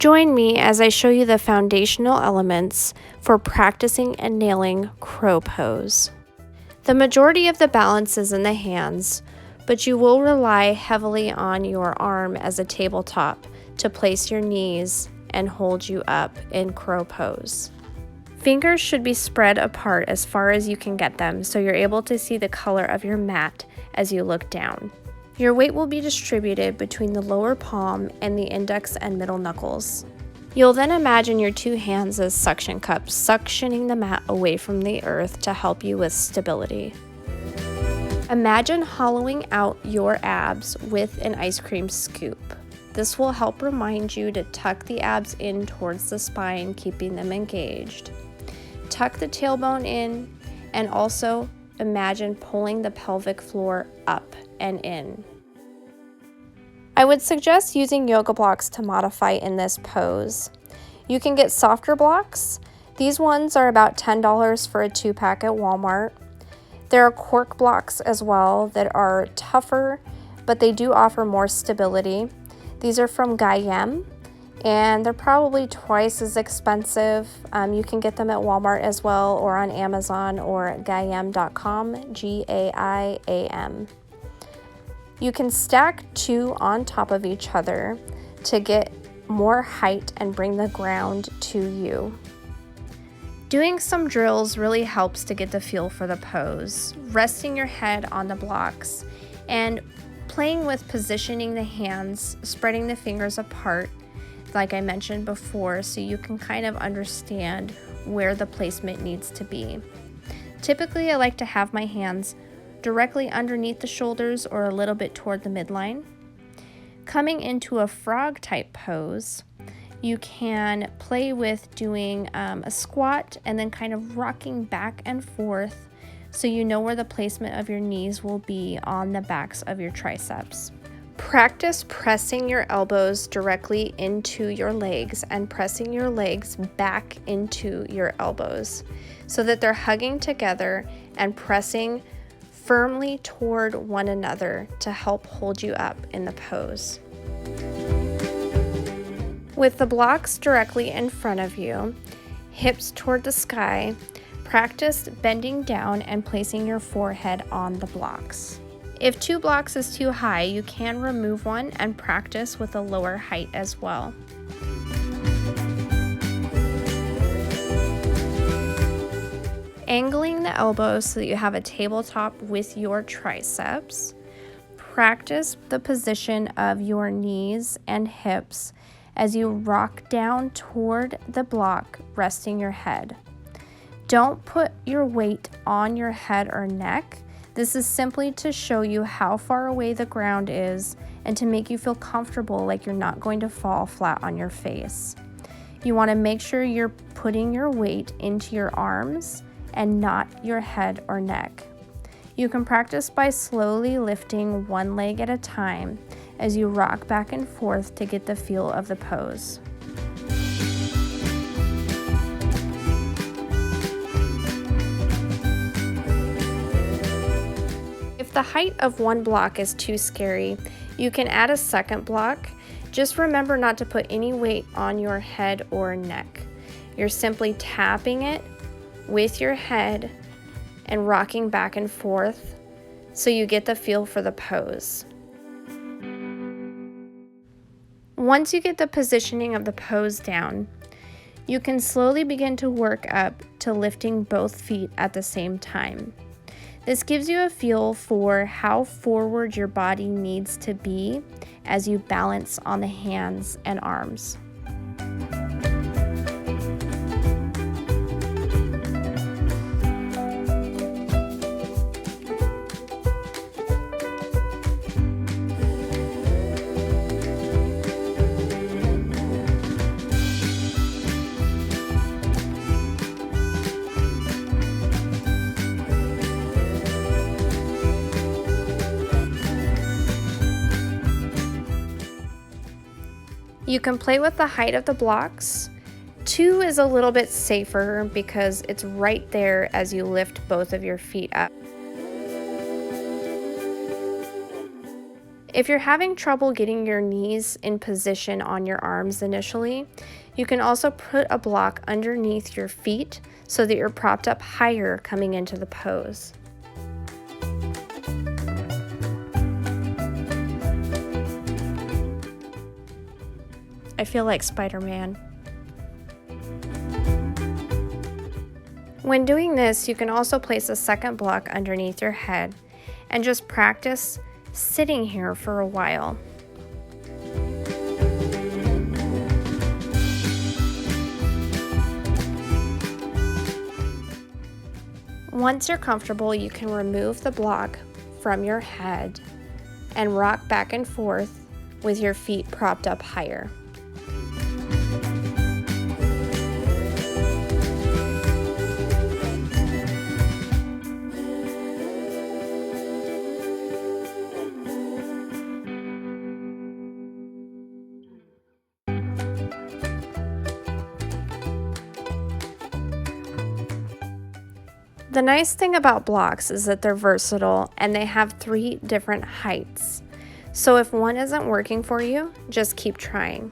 Join me as I show you the foundational elements for practicing and nailing crow pose. The majority of the balance is in the hands, but you will rely heavily on your arm as a tabletop to place your knees and hold you up in crow pose. Fingers should be spread apart as far as you can get them so you're able to see the color of your mat as you look down. Your weight will be distributed between the lower palm and the index and middle knuckles. You'll then imagine your two hands as suction cups, suctioning the mat away from the earth to help you with stability. Imagine hollowing out your abs with an ice cream scoop. This will help remind you to tuck the abs in towards the spine, keeping them engaged. Tuck the tailbone in, and also imagine pulling the pelvic floor up and in. I would suggest using yoga blocks to modify in this pose. You can get softer blocks. These ones are about $10 for a 2-pack at Walmart. There are cork blocks as well that are tougher, but they do offer more stability. These are from Gayem, and they're probably twice as expensive. You can get them at Walmart as well, or on Amazon or gayem.com, G-A-I-A-M. You can stack two on top of each other to get more height and bring the ground to you. Doing some drills really helps to get the feel for the pose, resting your head on the blocks and playing with positioning the hands, spreading the fingers apart, like I mentioned before, so you can kind of understand where the placement needs to be. Typically, I like to have my hands directly underneath the shoulders or a little bit toward the midline. Coming into a frog type pose, you can play with doing a squat and then kind of rocking back and forth so you know where the placement of your knees will be on the backs of your triceps. Practice pressing your elbows directly into your legs and pressing your legs back into your elbows so that they're hugging together and pressing firmly toward one another to help hold you up in the pose. With the blocks directly in front of you, hips toward the sky, practice bending down and placing your forehead on the blocks. If 2 blocks is too high, you can remove one and practice with a lower height as well. Angling the elbows so that you have a tabletop with your triceps. Practice the position of your knees and hips as you rock down toward the block, resting your head. Don't put your weight on your head or neck. This is simply to show you how far away the ground is and to make you feel comfortable, like you're not going to fall flat on your face. You want to make sure you're putting your weight into your arms and not your head or neck. You can practice by slowly lifting one leg at a time as you rock back and forth to get the feel of the pose. If the height of one block is too scary, you can add a second block. Just remember not to put any weight on your head or neck. You're simply tapping it with your head and rocking back and forth so you get the feel for the pose. Once you get the positioning of the pose down, you can slowly begin to work up to lifting both feet at the same time. This gives you a feel for how forward your body needs to be as you balance on the hands and arms. You can play with the height of the blocks. 2 is a little bit safer because it's right there as you lift both of your feet up. If you're having trouble getting your knees in position on your arms initially, you can also put a block underneath your feet so that you're propped up higher coming into the pose. I feel like Spider-Man. When doing this, you can also place a second block underneath your head and just practice sitting here for a while. Once you're comfortable, you can remove the block from your head and rock back and forth with your feet propped up higher. The nice thing about blocks is that they're versatile and they have 3 different heights. So if one isn't working for you, just keep trying.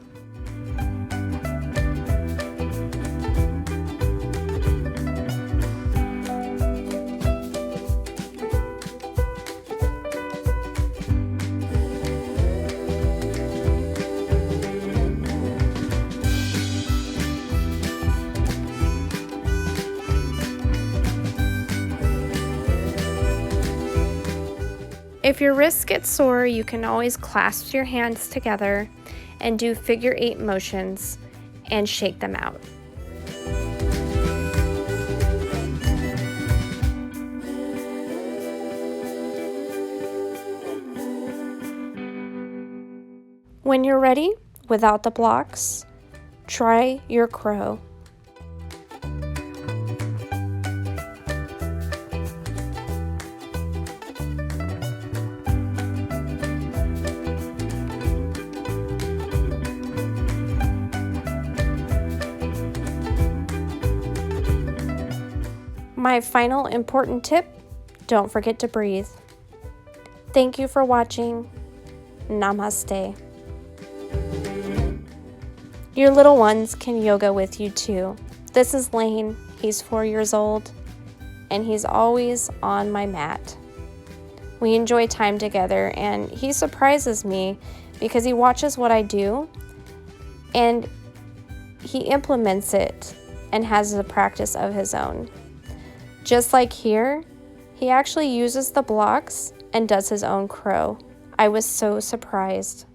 If your wrists get sore, you can always clasp your hands together and do figure 8 motions and shake them out. When you're ready, without the blocks, try your crow. My final important tip, don't forget to breathe. Thank you for watching. Namaste. Your little ones can yoga with you too. This is Lane. He's 4 years old, and he's always on my mat. We enjoy time together, and he surprises me because he watches what I do, and he implements it and has a practice of his own. Just like here, he actually uses the blocks and does his own crow. I was so surprised.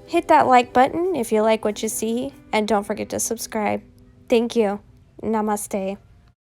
Hit that like button if you like what you see, and don't forget to subscribe. Thank you. Namaste.